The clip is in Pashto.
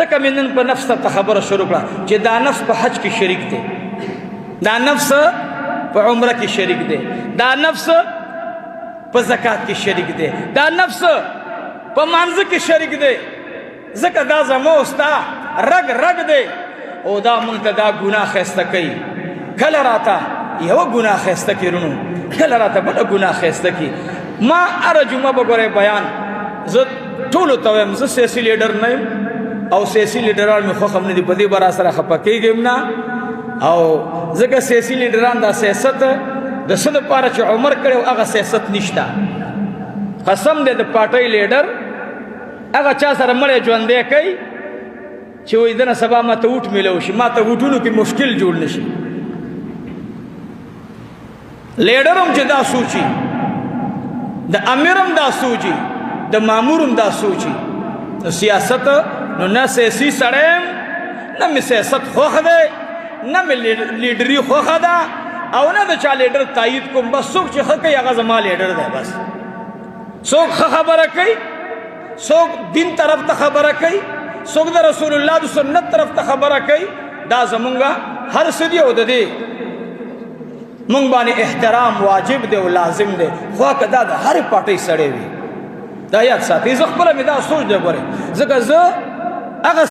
ځکه مې نن په نفس ته خبره شروع کړه چې دا نفس په حج کې شریک دی، دا نفس په عمره کې شریک دی، دا نفس په زکات کې شریک دی، دا نفس په مانځه کې شریک دی، ځکه دا زما او ستا رګ رګ دی او دا مونږ ته دا ګناه ښایسته کوي. کله راته یوه ګناه ښایسته کړي رونو، کله راته بله ګناه ښایسته کړي. ما هره جمعه به ګورئ بیان زه ټولو ته وایم زه سیاسي لیډر نه یم او سیاسي لیډران مې خوښ هم نه دي، په دې به را سره خفه کېږم نه. او ځکه سیاسي لیډران دا سیاست د څه دپاره چې عمر کړی هغه سیاست نشته. قسم دی د پارټۍ لیډر هغه چا سره مړی ژوندی کوي چې وایي دنه سبا ما ته ووټ میلو شي، ما ته ووټونو کې مشکل جوړ نه شي. لیډر هم چې دا سوچي، د امیر هم دا سوچي، د مامور هم دا سوچي، نو سیاست نو نه سیاسي سړی یم، نه مې سیاست خوښ دی، نه مې لیډري خوښه ده او نه د چا لیډر تایید کوم. بس څوک چې ښه کوي هغه زما لیډر دی. بس څوک ښه خبره کوي، څوک دین طرف ته خبره کوي، څوک د رسول الله د سنت طرف ته خبره کوي، دا زمونږه هر څه دی او د دې مونږ باندې احترام واجب دی او لازم دی. خو که دا د هرې پارټۍ سړی وي دا یاد ساتئ. زه خپله مې دا سوچ دی ګورئ، ځکه زه هغه